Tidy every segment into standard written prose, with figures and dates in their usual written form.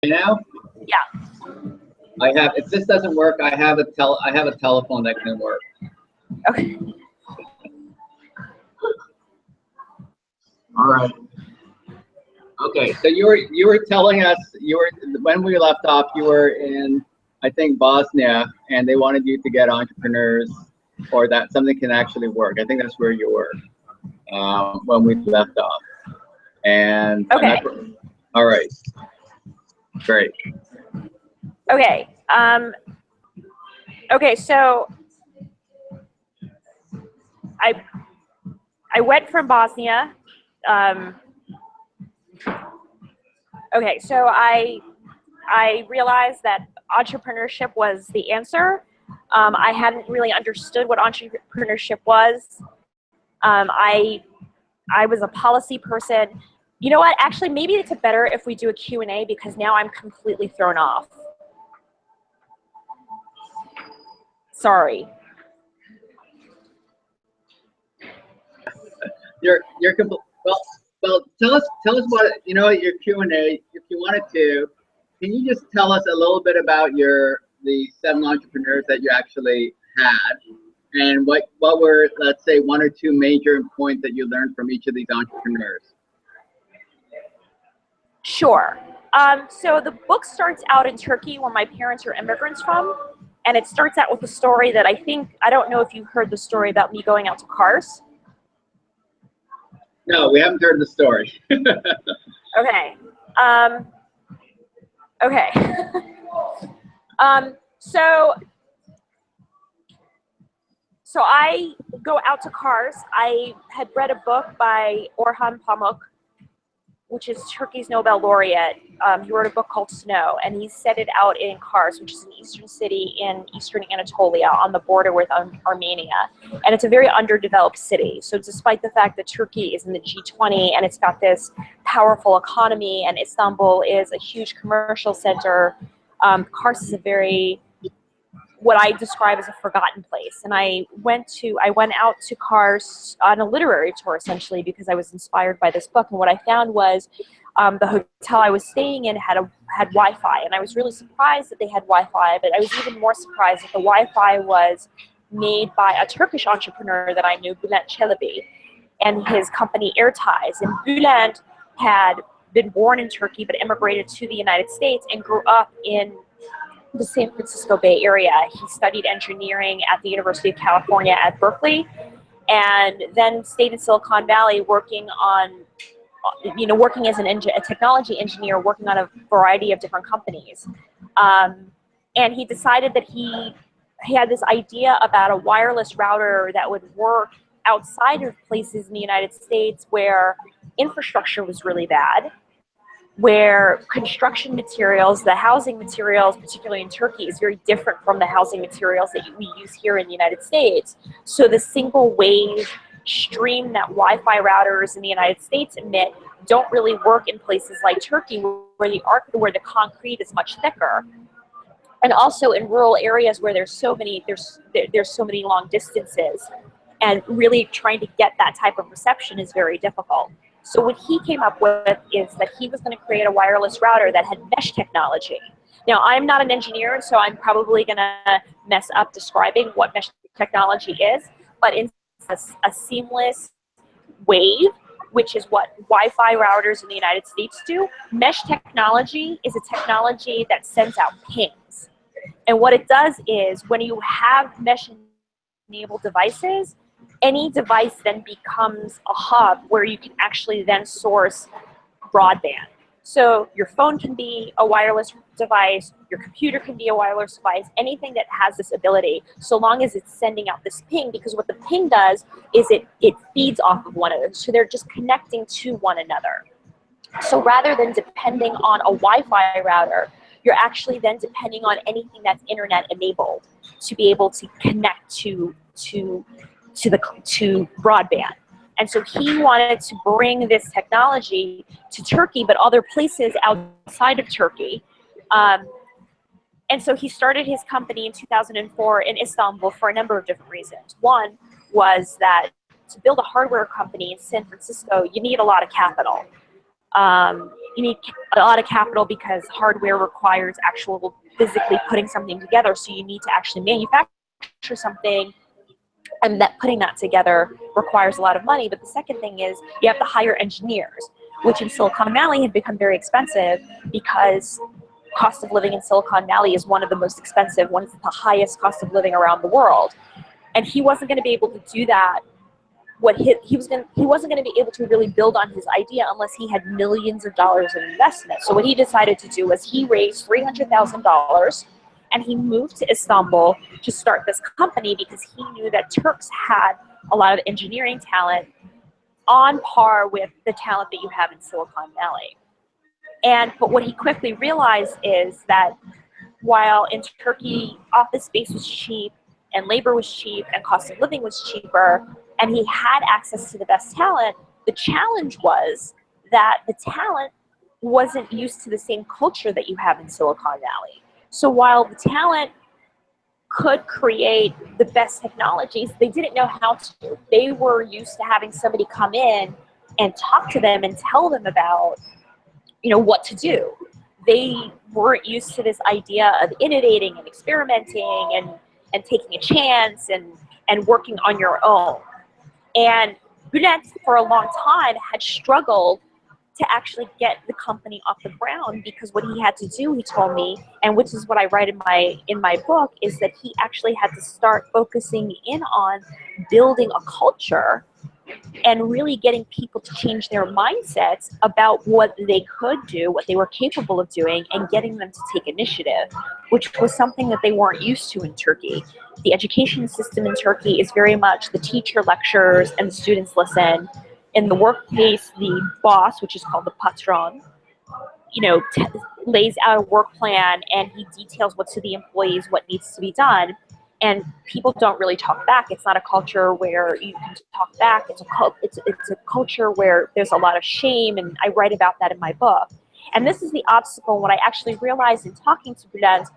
Now, Yeah. I have. If this doesn't work, I have a telephone that can work. Okay. All right. Okay. So you were telling us when we left off. You were in, I think, Bosnia, and they wanted you to get entrepreneurs, or that something can actually work. I think that's where you were when we left off. And okay. All right. Great. Okay. Okay. So I went from Bosnia. Okay. So I realized that entrepreneurship was the answer. I hadn't really understood what entrepreneurship was. I was a policy person. You know what? Actually, maybe it's better if we do a Q&A because now I'm completely thrown off. Sorry. You're well. Tell us what your Q&A. If you wanted to, can you just tell us a little bit about the 7 entrepreneurs that you actually had, and what were, let's say, 1 or 2 major points that you learned from each of these entrepreneurs? Sure. So the book starts out in Turkey, where my parents are immigrants from, and it starts out with a story that I don't know if you heard the story about me going out to Kars. No, we haven't heard the story. Okay. Okay. So I go out to Kars. I had read a book by Orhan Pamuk, which is Turkey's Nobel laureate. He wrote a book called Snow, and he set it out in Kars, which is an eastern city in eastern Anatolia on the border with Armenia. And it's a very underdeveloped city. So despite the fact that Turkey is in the G20 and it's got this powerful economy and Istanbul is a huge commercial center, Kars is what I describe as a forgotten place. And I went out to Kars on a literary tour, essentially, because I was inspired by this book. And what I found was the hotel I was staying in had Wi-Fi. And I was really surprised that they had Wi-Fi, but I was even more surprised that the Wi-Fi was made by a Turkish entrepreneur that I knew, Bülent Çelebi, and his company Airties. And Bülent had been born in Turkey, but immigrated to the United States and grew up in the San Francisco Bay Area. He studied engineering at the University of California at Berkeley, and then stayed in Silicon Valley working as a technology engineer, working on a variety of different companies. And he decided that he had this idea about a wireless router that would work outside of places in the United States where infrastructure was really bad, where construction materials, the housing materials, particularly in Turkey, is very different from the housing materials that we use here in the United States. So the single wave stream that Wi-Fi routers in the United States emit don't really work in places like Turkey, where the concrete is much thicker, and also in rural areas where there's so many long distances, and really trying to get that type of reception is very difficult. So what he came up with is that he was going to create a wireless router that had mesh technology. Now, I'm not an engineer, so I'm probably going to mess up describing what mesh technology is, but in a seamless wave, which is what Wi-Fi routers in the United States do, mesh technology is a technology that sends out pings. And what it does is, when you have mesh-enabled devices, any device then becomes a hub where you can actually then source broadband. So your phone can be a wireless device, your computer can be a wireless device, anything that has this ability, so long as it's sending out this ping, because what the ping does is it feeds off of one another. So they're just connecting to one another. So rather than depending on a Wi-Fi router, you're actually then depending on anything that's internet enabled to be able to connect to broadband. And so he wanted to bring this technology to Turkey, but other places outside of Turkey. And so he started his company in 2004 in Istanbul for a number of different reasons. One was that to build a hardware company in San Francisco, you need a lot of capital. You need a lot of capital because hardware requires actual physically putting something together. So you need to actually manufacture something, and that putting that together requires a lot of money. But the second thing is you have to hire engineers, which in Silicon Valley had become very expensive because cost of living in Silicon Valley is one of the most expensive, one of the highest cost of living around the world. And he wasn't going to be able to do that. He wasn't going to be able to really build on his idea unless he had millions of dollars in investment. So what he decided to do was he raised $300,000 and he moved to Istanbul to start this company because he knew that Turks had a lot of engineering talent on par with the talent that you have in Silicon Valley. But what he quickly realized is that while in Turkey office space was cheap and labor was cheap and cost of living was cheaper and he had access to the best talent, the challenge was that the talent wasn't used to the same culture that you have in Silicon Valley. So while the talent could create the best technologies, they didn't know how to. They were used to having somebody come in and talk to them and tell them about, what to do. They weren't used to this idea of innovating and experimenting and taking a chance and working on your own. And Bülent, for a long time, had struggled to actually get the company off the ground because what he had to do, he told me, and which is what I write in my book, is that he actually had to start focusing in on building a culture and really getting people to change their mindsets about what they could do, what they were capable of doing, and getting them to take initiative, which was something that they weren't used to in Turkey. The education system in Turkey is very much the teacher lectures and the students listen. In the workplace, the boss, which is called the patron, lays out a work plan and he details what to the employees, what needs to be done. And people don't really talk back. It's not a culture where you can talk back. It's a culture where there's a lot of shame, and I write about that in my book. And this is the obstacle. What I actually realized in talking to Bülent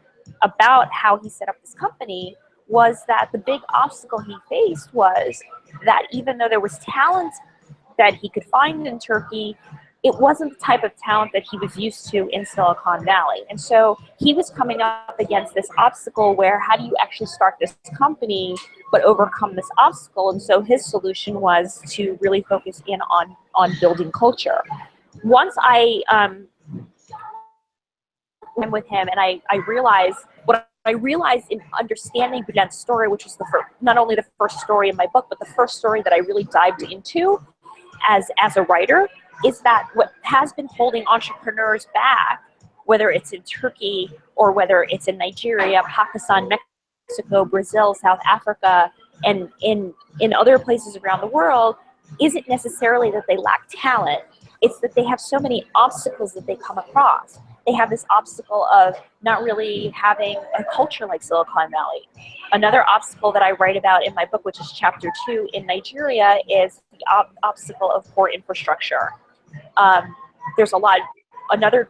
about how he set up this company was that the big obstacle he faced was that even though there was talent that he could find in Turkey, it wasn't the type of talent that he was used to in Silicon Valley. And so he was coming up against this obstacle where how do you actually start this company but overcome this obstacle? And so his solution was to really focus in on building culture. Once I went with him and I realized what I realized in understanding Bülent's story, which was not only the first story in my book, but the first story that I really dived into as a writer, is that what has been holding entrepreneurs back, whether it's in Turkey or whether it's in Nigeria, Pakistan, Mexico, Brazil, South Africa, and in other places around the world, isn't necessarily that they lack talent. It's that they have so many obstacles that they come across. They have this obstacle of not really having a culture like Silicon Valley. Another obstacle that I write about in my book, which is chapter 2 in Nigeria, is the obstacle of poor infrastructure. There's another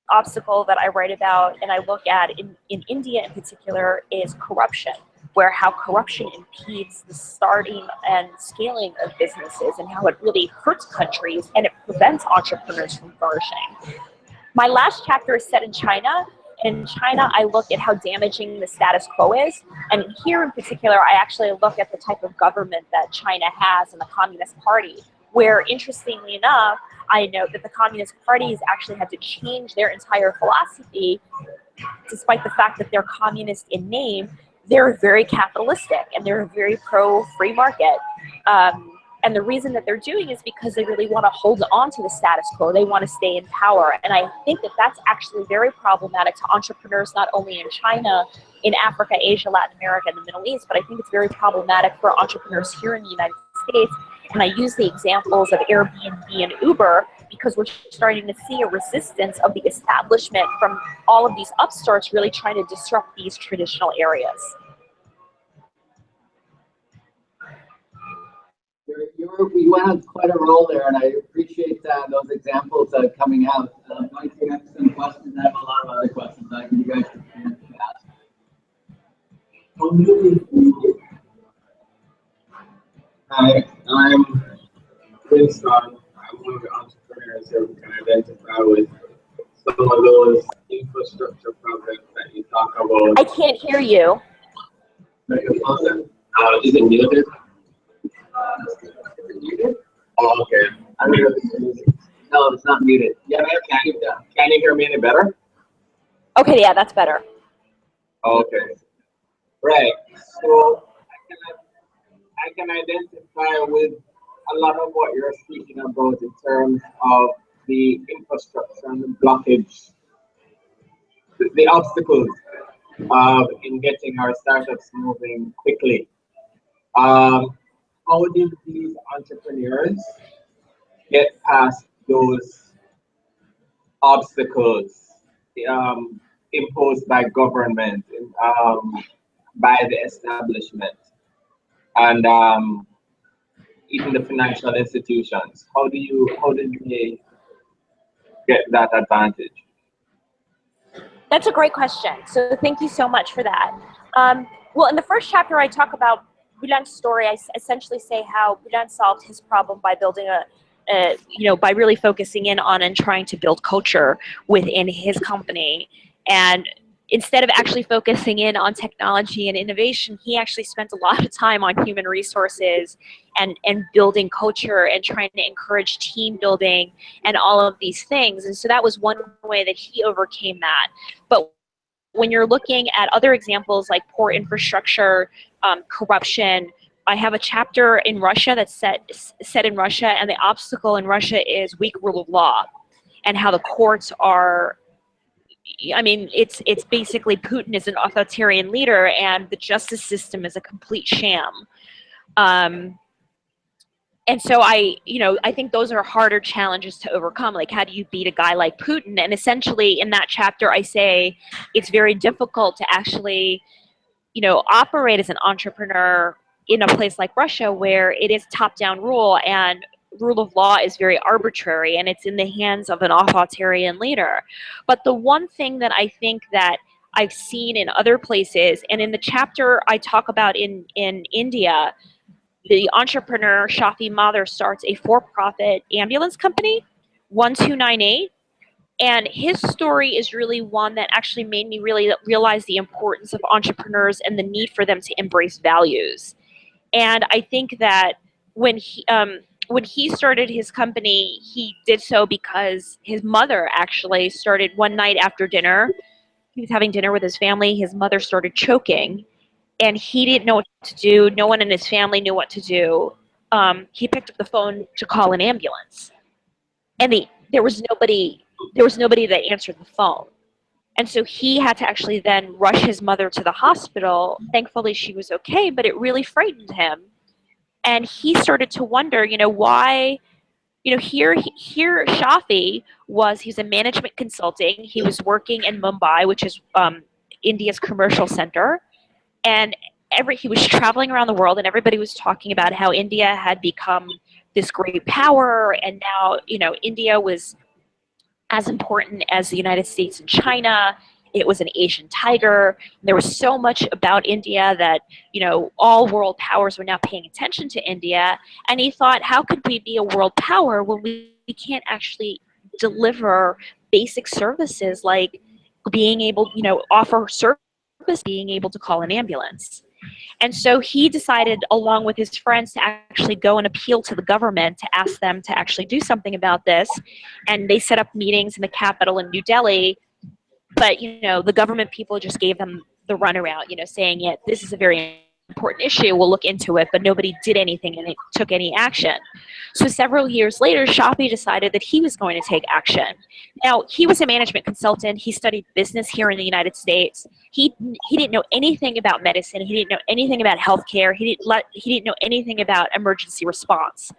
obstacle that I write about and I look at in India in particular is corruption, where how corruption impedes the starting and scaling of businesses and how it really hurts countries and it prevents entrepreneurs from flourishing. My last chapter is set in China. In China, I look at how damaging the status quo is. And here in particular, I actually look at the type of government that China has and the Communist Party, where interestingly enough, I note that the Communist Party has actually had to change their entire philosophy, despite the fact that they're communist in name. They're very capitalistic and they're very pro-free market. And the reason that they're doing is because they really want to hold on to the status quo. They want to stay in power. And I think that that's actually very problematic to entrepreneurs, not only in China, in Africa, Asia, Latin America, and the Middle East, but I think it's very problematic for entrepreneurs here in the United States. And I use the examples of Airbnb and Uber because we're starting to see a resistance of the establishment from all of these upstarts really trying to disrupt these traditional areas. You went on quite a roll there, and I appreciate those examples coming out. Mike, you have some questions. I have a lot of other questions. You guys can ask. Hi, I'm Vince. I'm one of the entrepreneurs so we can identify with some of those infrastructure problems that you talk about. I can't hear you. Is it muted? Oh, okay. I mean, No, it's not muted. yeah, can you hear me any better? Okay, yeah, that's better. Okay. Right. So I can identify with a lot of what you're speaking about in terms of the infrastructure and the blockage, the obstacles in getting our startups moving quickly. How did these entrepreneurs get past those obstacles um, imposed by government, by the establishment, and even the financial institutions? How did they get that advantage? That's a great question. So thank you so much for that. Well, in the first chapter, I talk about Bülent's story. I essentially say how Bülent solved his problem by building by really focusing in on and trying to build culture within his company. And instead of actually focusing in on technology and innovation, he actually spent a lot of time on human resources and building culture and trying to encourage team building and all of these things. And so that was one way that he overcame that. But when you're looking at other examples like poor infrastructure, corruption, I have a chapter in Russia that's set in Russia, and the obstacle in Russia is weak rule of law and how the courts are. I mean, it's basically Putin is an authoritarian leader, and the justice system is a complete sham. And so I think those are harder challenges to overcome. Like, how do you beat a guy like Putin? And essentially, in that chapter, I say it's very difficult to actually, operate as an entrepreneur in a place like Russia where it is top-down rule and rule of law is very arbitrary and it's in the hands of an authoritarian leader. But the one thing that I think that I've seen in other places, and in the chapter I talk about in India, the entrepreneur Shafi Mather starts a for-profit ambulance company, 1298. And his story is really one that actually made me really realize the importance of entrepreneurs and the need for them to embrace values. And I think that when he started his company, he did so because his mother actually started one night after dinner. He was having dinner with his family. His mother started choking, and he didn't know what to do. No one in his family knew what to do. He picked up the phone to call an ambulance, and there was nobody. There was nobody that answered the phone. And so he had to actually then rush his mother to the hospital. Thankfully, she was okay, but it really frightened him. And he started to wonder, why, here Shafi he's a management consulting. He was working in Mumbai, which is India's commercial center. And he was traveling around the world, and everybody was talking about how India had become this great power. And now, India was as important as the United States and China. It was an Asian tiger. There was so much about India that, all world powers were now paying attention to India. And he thought, how could we be a world power when we can't actually deliver basic services like being able, offer service, being able to call an ambulance? And so he decided, along with his friends, to actually go and appeal to the government to ask them to actually do something about this. And they set up meetings in the capital in New Delhi. But, the government people just gave them the runaround, saying, yeah, this is a very important issue. We'll look into it. But nobody did anything and took any action. So several years later, Shafi decided that he was going to take action. Now, he was a management consultant. He studied business here in the United States. He didn't know anything about medicine. He didn't know anything about healthcare. He didn't know anything about emergency response.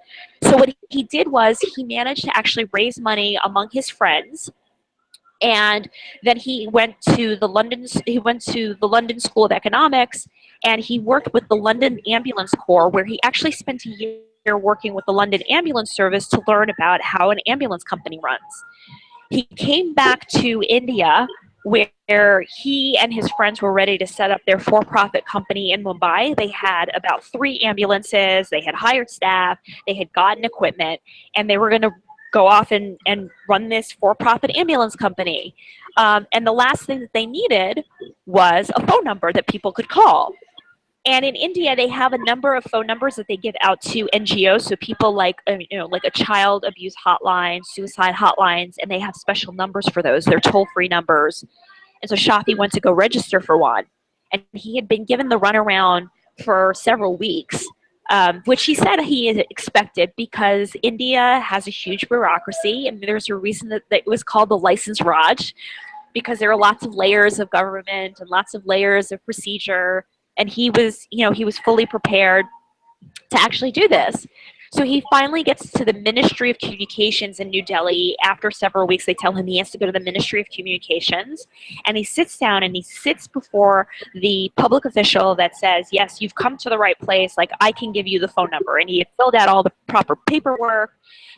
So what he did was he managed to actually raise money among his friends. And then he went to the London School of Economics, and he worked with the London Ambulance Corps, where he actually spent a year working with the London Ambulance Service to learn about how an ambulance company runs. He came back to India, where he and his friends were ready to set up their for-profit company in Mumbai. They had about 3 ambulances, they had hired staff, they had gotten equipment, and they were going to go off and run this for-profit ambulance company. And the last thing that they needed was a phone number that people could call. And in India, they have a number of phone numbers that they give out to NGOs, so people like like a child abuse hotline, suicide hotlines, and they have special numbers for those. They're toll-free numbers. And so Shafi went to go register for one, and he had been given the runaround for several weeks, which he said he had expected because India has a huge bureaucracy, and there's a reason that it was called the license Raj, because there are lots of layers of government and lots of layers of procedure. And he was fully prepared to actually do this. So he finally gets to the Ministry of Communications in New Delhi. After several weeks, they tell him he has to go to the Ministry of Communications. And he sits down and he sits before the public official that says, yes, you've come to the right place. Like, I can give you the phone number. And he had filled out all the proper paperwork.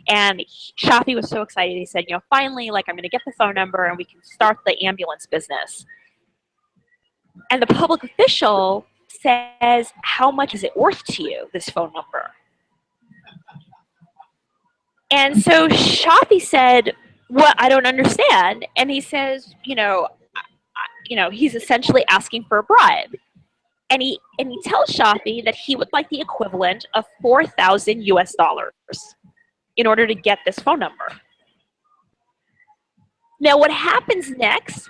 And Shafi was so excited. He said, finally, like, I'm going to get the phone number and we can start the ambulance business. And the public official says, how much is it worth to you, this phone number? And so Shafi said, well, I don't understand. And he says, he's essentially asking for a bribe. And he tells Shafi that he would like the equivalent of $4,000 in order to get this phone number. Now, what happens next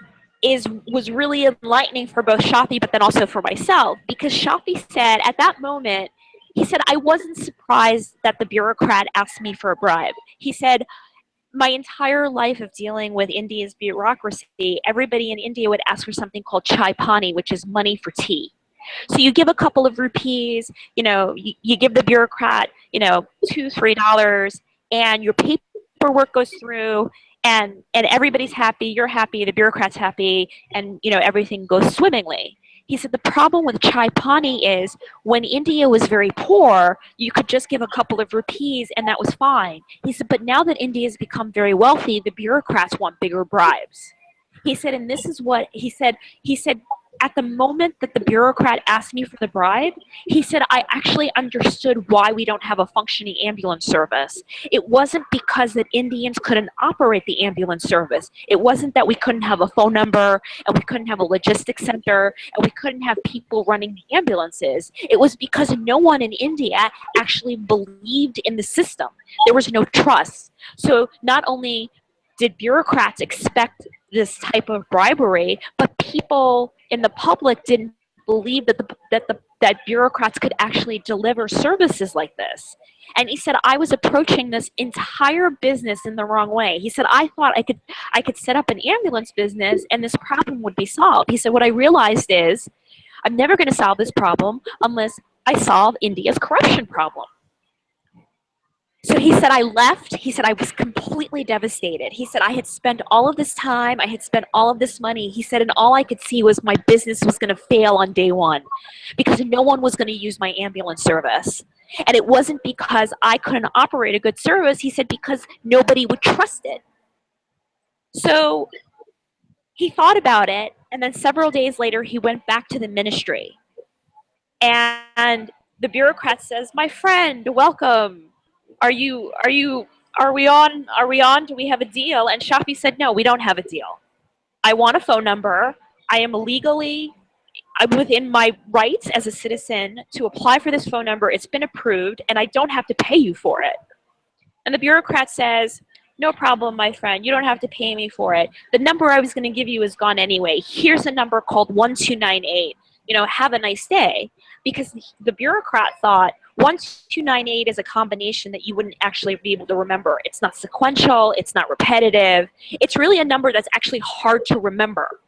was really enlightening for both Shafi, but then also for myself, because Shafi said at that moment, he said, I wasn't surprised that the bureaucrat asked me for a bribe. He said, my entire life of dealing with India's bureaucracy, everybody in India would ask for something called chai pani, which is money for tea. So you give a couple of rupees, you give the bureaucrat, $2, $3, and your paperwork goes through, and everybody's happy, you're happy, the bureaucrat's happy, and everything goes swimmingly. He said the problem with chai pani is when India was very poor, you could just give a couple of rupees and that was fine. He said, but now that India has become very wealthy, the bureaucrats want bigger bribes. He said, and this is what he said, at the moment that the bureaucrat asked me for the bribe, he said, I actually understood why we don't have a functioning ambulance service. It wasn't because that Indians couldn't operate the ambulance service. It wasn't that we couldn't have a phone number and we couldn't have a logistics center and we couldn't have people running the ambulances. It was because no one in India actually believed in the system. There was no trust. So not only did bureaucrats expect this type of bribery, but people in the public didn't believe that bureaucrats could actually deliver services like this. And he said, I was approaching this entire business in the wrong way. He said, I thought I could set up an ambulance business and this problem would be solved. He said, what I realized is I'm never going to solve this problem unless I solve India's corruption problem. So he said, I left. He said, I was completely devastated. He said, I had spent all of this time. I had spent all of this money. He said, and all I could see was my business was going to fail on day one because no one was going to use my ambulance service. And it wasn't because I couldn't operate a good service. He said, because nobody would trust it. So he thought about it. And then several days later, he went back to the ministry. And the bureaucrat says, my friend, welcome. Are we on? Do we have a deal? And Shafi said, no, we don't have a deal. I want a phone number. I'm within my rights as a citizen to apply for this phone number. It's been approved and I don't have to pay you for it. And the bureaucrat says, no problem, my friend. You don't have to pay me for it. The number I was going to give you is gone anyway. Here's a number called 1298. Have a nice day. Because the bureaucrat thought 1298 is a combination that you wouldn't actually be able to remember. It's not sequential. It's not repetitive. It's really a number that's actually hard to remember.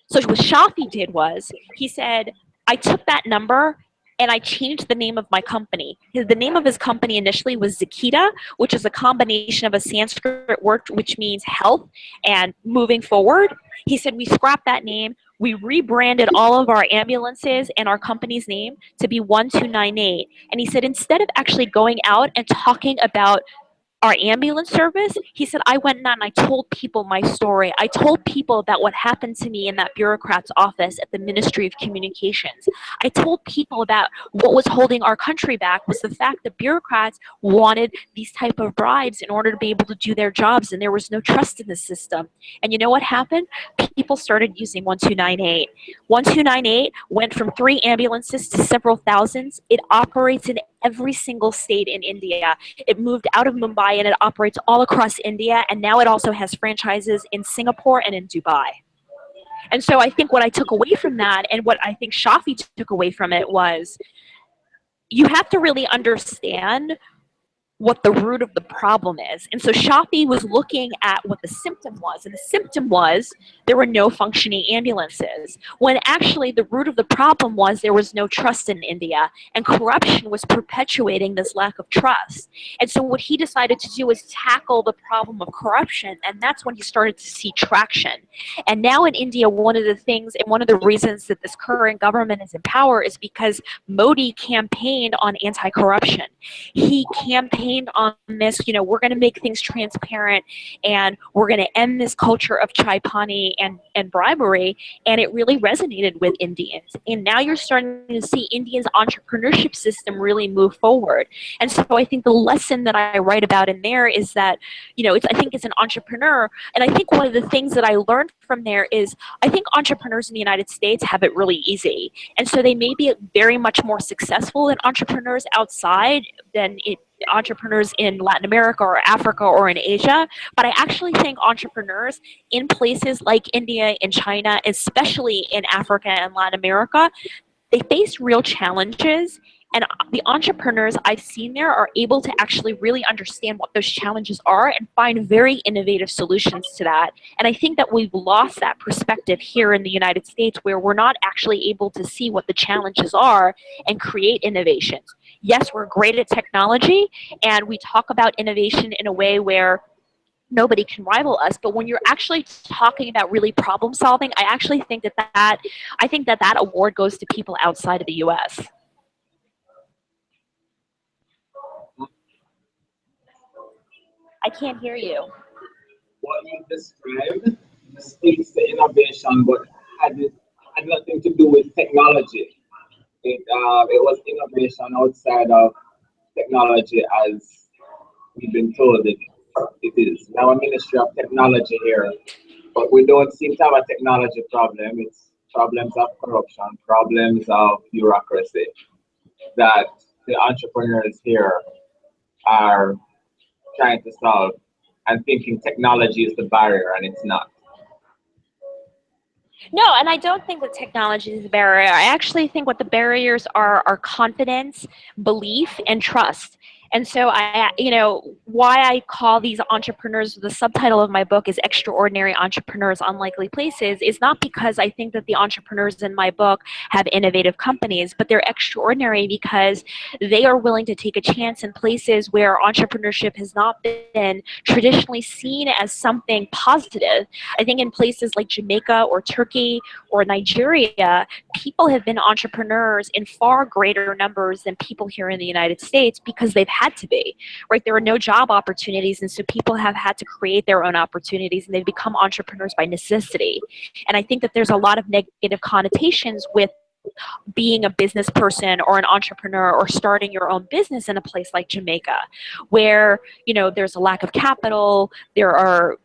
So what Shafi did was he said, I took that number and I changed the name of my company. The name of his company initially was Zakita, which is a combination of a Sanskrit word which means health and moving forward. He said, we scrapped that name. We rebranded all of our ambulances and our company's name to be 1298. And he said, instead of actually going out and talking about our ambulance service, he said, I went in and I told people my story. I told people about what happened to me in that bureaucrat's office at the Ministry of Communications. I told people about what was holding our country back was the fact that bureaucrats wanted these type of bribes in order to be able to do their jobs, and there was no trust in the system. And you know what happened? People started using 1298. 1298 went from 3 ambulances to several thousands. It operates in every single state in India. It moved out of Mumbai and it operates all across India, and now it also has franchises in Singapore and in Dubai. And so I think what I took away from that, and what I think Shafi took away from it, was you have to really understand what the root of the problem is. And so Shafi was looking at what the symptom was, and the symptom was there were no functioning ambulances, when actually the root of the problem was there was no trust in India, and corruption was perpetuating this lack of trust. And so what he decided to do was tackle the problem of corruption, and that's when he started to see traction. And now in India, one of the things and one of the reasons that this current government is in power is because Modi campaigned on anti-corruption. He campaigned on this, we're going to make things transparent, and we're going to end this culture of chai pani and bribery, and it really resonated with Indians. And now you're starting to see Indians' entrepreneurship system really move forward. And so I think the lesson that I write about in there is that, I think as an entrepreneur, and I think one of the things that I learned from there is I think entrepreneurs in the United States have it really easy. And so they may be very much more successful than entrepreneurs outside than entrepreneurs in Latin America or Africa or in Asia. But I actually think entrepreneurs in places like India and China, especially in Africa and Latin America, they face real challenges. And the entrepreneurs I've seen there are able to actually really understand what those challenges are and find very innovative solutions to that. And I think that we've lost that perspective here in the United States, where we're not actually able to see what the challenges are and create innovations. Yes, we're great at technology, and we talk about innovation in a way where nobody can rival us, but when you're actually talking about really problem solving, I actually think that award goes to people outside of the US. I can't hear you. What you described speaks to innovation, but had nothing to do with technology. It was innovation outside of technology, as we've been told it is. Now a ministry of technology here, but we don't seem to have a technology problem. It's problems of corruption, problems of bureaucracy that the entrepreneurs here are trying to solve, and thinking technology is the barrier, and it's not. No, and I don't think that technology is a barrier. I actually think what the barriers are confidence, belief, and trust. And so why I call these entrepreneurs, the subtitle of my book is Extraordinary Entrepreneurs, Unlikely Places, is not because I think that the entrepreneurs in my book have innovative companies, but they're extraordinary because they are willing to take a chance in places where entrepreneurship has not been traditionally seen as something positive. I think in places like Jamaica or Turkey or Nigeria, people have been entrepreneurs in far greater numbers than people here in the United States because they've had to be, right? There are no job opportunities, and so people have had to create their own opportunities, and they've become entrepreneurs by necessity. And I think that there's a lot of negative connotations with being a business person or an entrepreneur or starting your own business in a place like Jamaica, where, there's a lack of capital, there are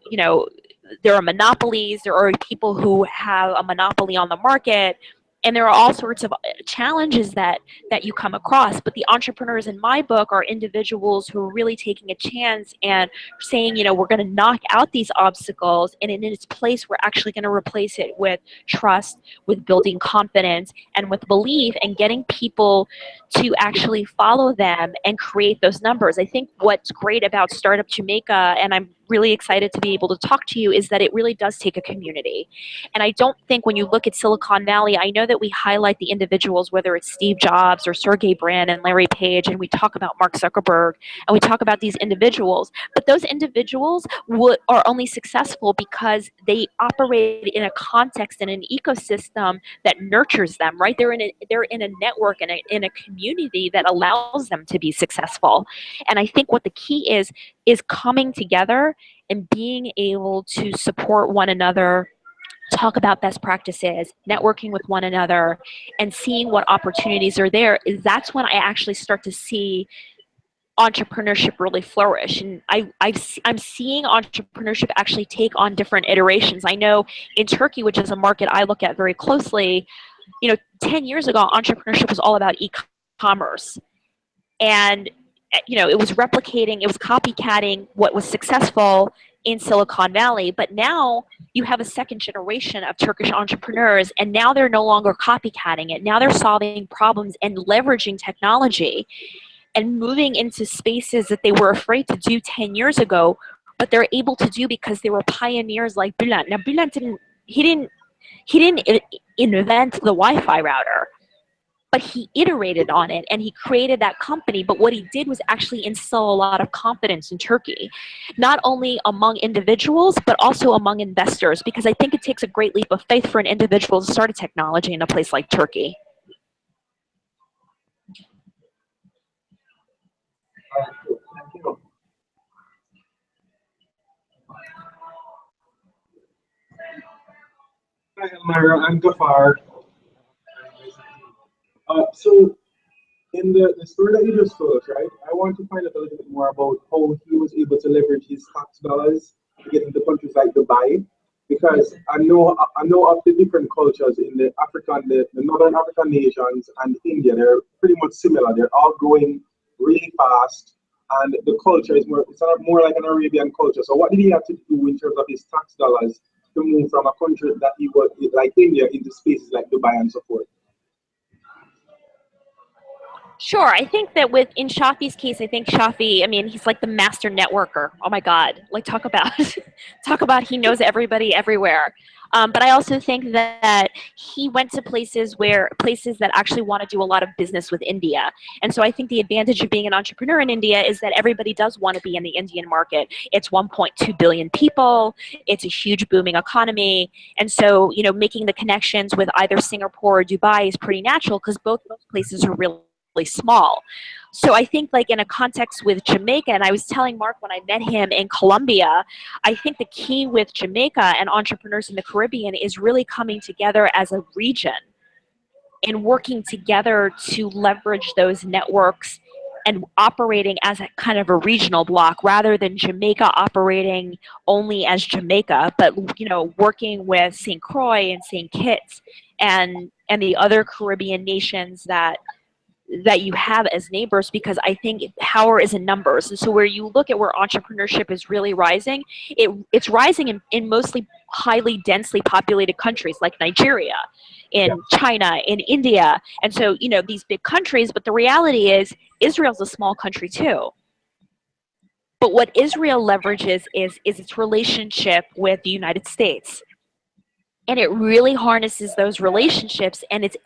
monopolies, there are people who have a monopoly on the market, and there are all sorts of challenges that you come across. But the entrepreneurs in my book are individuals who are really taking a chance and saying, we're going to knock out these obstacles, and in its place, we're actually going to replace it with trust, with building confidence, and with belief, and getting people to actually follow them and create those numbers. I think what's great about Startup Jamaica, and I'm really excited to be able to talk to you, is that it really does take a community. And I don't think when you look at Silicon Valley, I know that we highlight the individuals, whether it's Steve Jobs or Sergey Brin and Larry Page, and we talk about Mark Zuckerberg, and we talk about these individuals, but those individuals are only successful because they operate in a context and an ecosystem that nurtures them, right? They're in a network and in a community that allows them to be successful. And I think what the key is, is coming together and being able to support one another, talk about best practices, networking with one another, and seeing what opportunities are there. That's when I actually start to see entrepreneurship really flourish. And I'm seeing entrepreneurship actually take on different iterations. I know in Turkey, which is a market I look at very closely, 10 years ago, entrepreneurship was all about e-commerce. And, it was replicating, it was copycatting what was successful in Silicon Valley. But now you have a second generation of Turkish entrepreneurs, and now they're no longer copycatting it. Now they're solving problems and leveraging technology and moving into spaces that they were afraid to do 10 years ago, but they're able to do because they were pioneers like Bülent. Now, Bülent didn't invent the Wi-Fi router, but he iterated on it and he created that company. But what he did was actually instill a lot of confidence in Turkey, not only among individuals, but also among investors, because I think it takes a great leap of faith for an individual to start a technology in a place like Turkey. Thank you. Hi, Elmira. I'm Gafar. So in the story that you just told us, right? I want to find out a little bit more about how he was able to leverage his tax dollars to get into countries like Dubai, because I know of the different cultures in the northern African nations and India. They're pretty much similar. They're all growing really fast, and the culture is more. It's sort of more like an Arabian culture. So what did he have to do in terms of his tax dollars to move from a country that he was like India into spaces like Dubai and so forth? Sure. I think that in Shafi's case, I think Shafi, I mean, he's like the master networker. Oh my God. Like talk about talk about he knows everybody everywhere. But I also think that he went to places that actually want to do a lot of business with India. And so I think the advantage of being an entrepreneur in India is that everybody does want to be in the Indian market. It's 1.2 billion people. It's a huge booming economy. And so, making the connections with either Singapore or Dubai is pretty natural because both of those places are really small. So I think like in a context with Jamaica, and I was telling Mark when I met him in Colombia, I think the key with Jamaica and entrepreneurs in the Caribbean is really coming together as a region and working together to leverage those networks and operating as a kind of a regional block rather than Jamaica operating only as Jamaica, but working with St. Croix and St. Kitts and the other Caribbean nations that you have as neighbors, because I think power is in numbers. And so where you look at where entrepreneurship is really rising, it's rising in mostly highly densely populated countries like Nigeria, in China, in India. And so, these big countries, but the reality is Israel's a small country too. But what Israel leverages is its relationship with the United States. And it really harnesses those relationships, and it's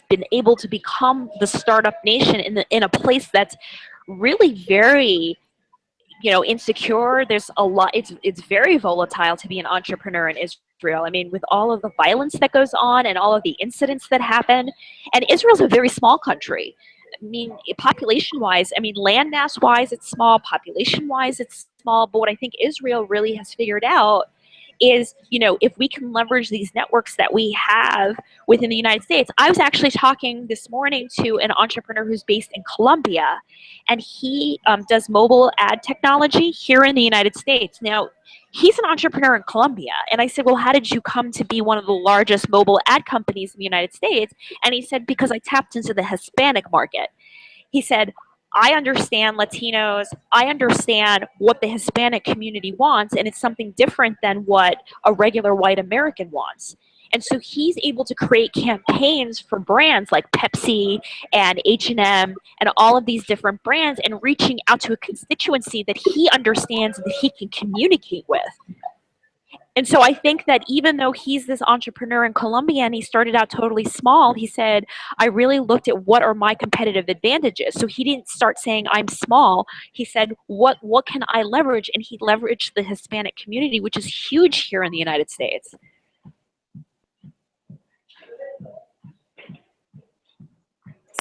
been able to become the startup nation in a place that's really very insecure. There's a lot. It's very volatile to be an entrepreneur in Israel. I mean, with all of the violence that goes on and all of the incidents that happen, and Israel's a very small country. I mean, population-wise, land mass-wise, it's small. Population-wise, it's small. But what I think Israel really has figured out is, if we can leverage these networks that we have within the United States. I was actually talking this morning to an entrepreneur who's based in Colombia, and he does mobile ad technology here in the United States. Now, he's an entrepreneur in Colombia, and I said, well, how did you come to be one of the largest mobile ad companies in the United States? And he said, because I tapped into the Hispanic market. He said, I understand Latinos. I understand what the Hispanic community wants, and it's something different than what a regular white American wants. And so he's able to create campaigns for brands like Pepsi and H&M and all of these different brands, and reaching out to a constituency that he understands and that he can communicate with. And so I think that even though he's this entrepreneur in Colombia and he started out totally small, he said, I really looked at what are my competitive advantages. So he didn't start saying I'm small. He said, what can I leverage? And he leveraged the Hispanic community, which is huge here in the United States.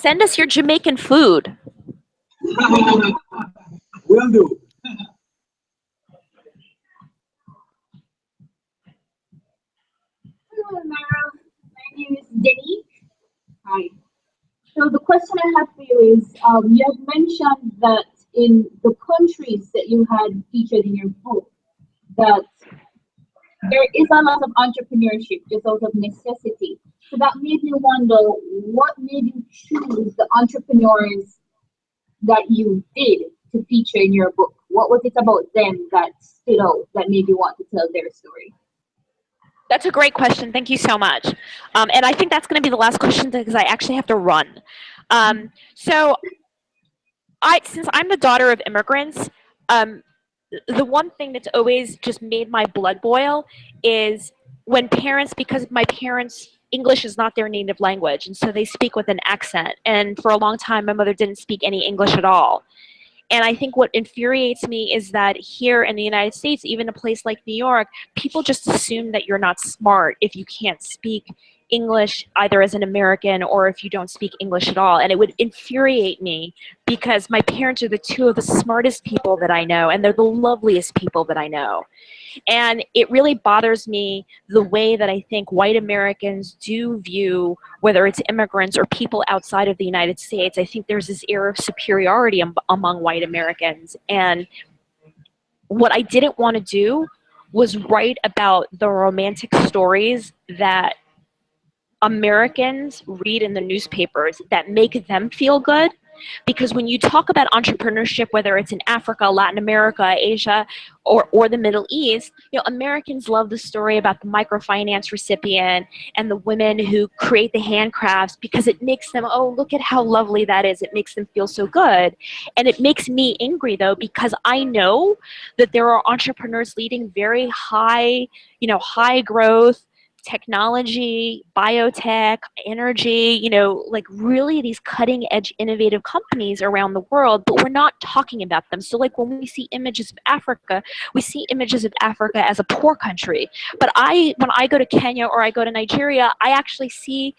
Send us your Jamaican food. Will do. Elmira. My name is Denny. Hi. So the question I have for you is, you have mentioned that in the countries that you had featured in your book, that there is a lot of entrepreneurship just out of necessity. So that made me wonder, what made you choose the entrepreneurs that you did to feature in your book? What was it about them that stood out, that made you want to tell their story? That's a great question. Thank you so much. And I think that's going to be the last question because I actually have to run. So since I'm the daughter of immigrants, the one thing that's always just made my blood boil is when parents, because my parents, English is not their native language, and so they speak with an accent. And for a long time, my mother didn't speak any English at all. And I think what infuriates me is that here in the United States, even a place like New York, people just assume that you're not smart if you can't speak English either as an American or if you don't speak English at all. And it would infuriate me because my parents are the two of the smartest people that I know, and they're the loveliest people that I know. And it really bothers me the way that I think white Americans do view whether it's immigrants or people outside of the United States. I think there's this air of superiority among white Americans. And what I didn't want to do was write about the romantic stories that Americans read in the newspapers that make them feel good. Because when you talk about entrepreneurship, whether it's in Africa, Latin America, Asia, or the Middle East, Americans love the story about the microfinance recipient and the women who create the handcrafts because it makes them, oh, look at how lovely that is. It makes them feel so good. And it makes me angry, though, because I know that there are entrepreneurs leading very high, high growth, technology, biotech, energy, like really these cutting edge innovative companies around the world, but we're not talking about them. So like when we see images of Africa, we see images of Africa as a poor country. But when I go to Kenya or I go to Nigeria, I actually see,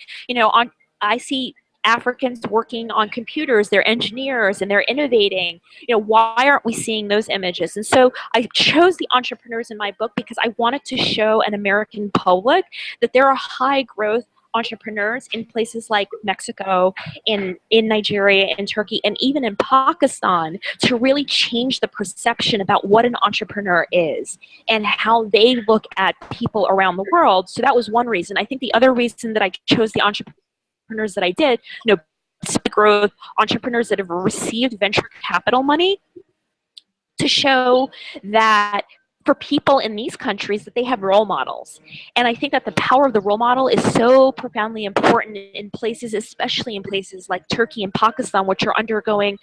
I see Africans working on computers, they're engineers and they're innovating. Why aren't we seeing those images? And so I chose the entrepreneurs in my book because I wanted to show an American public that there are high growth entrepreneurs in places like Mexico, in Nigeria, in Turkey, and even in Pakistan to really change the perception about what an entrepreneur is and how they look at people around the world. So that was one reason. I think the other reason that I chose the entrepreneurs that I did, growth entrepreneurs that have received venture capital money, to show that for people in these countries that they have role models. And I think that the power of the role model is so profoundly important in places, especially in places like Turkey and Pakistan, which are undergoing,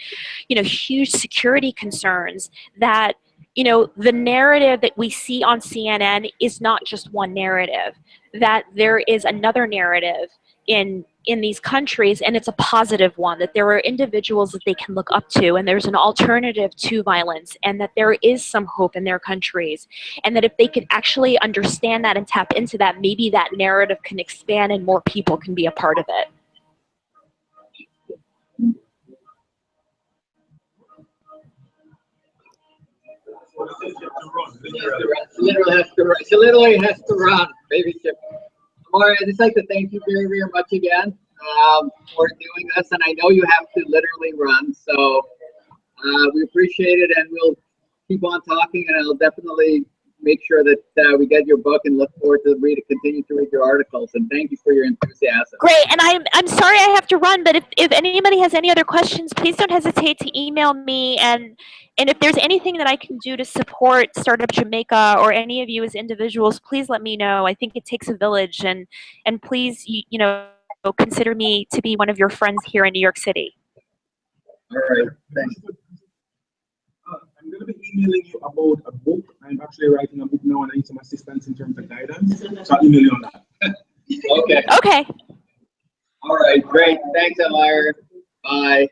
huge security concerns, that the narrative that we see on CNN is not just one narrative, that there is another narrative in these countries, and it's a positive one, that there are individuals that they can look up to, and there's an alternative to violence, and that there is some hope in their countries, and that if they could actually understand that and tap into that, maybe that narrative can expand and more people can be a part of it. She literally has to run, baby ship. Amara, I'd just like to thank you very, very much again for doing this. And I know you have to literally run, so we appreciate it, and we'll keep on talking. And I'll definitely make sure that we get your book and look forward to continue to read your articles. And thank you for your enthusiasm. Great, and I'm sorry I have to run, but if anybody has any other questions, please don't hesitate to email me. And if there's anything that I can do to support Startup Jamaica or any of you as individuals, please let me know. I think it takes a village, and please consider me to be one of your friends here in New York City. All right, thanks. I'm going to be emailing you about a book. I'm actually writing a book now, and I need some assistance in terms of guidance. So I'll email you on that. Okay. Okay. All right, great. Thanks, Elmira. Bye.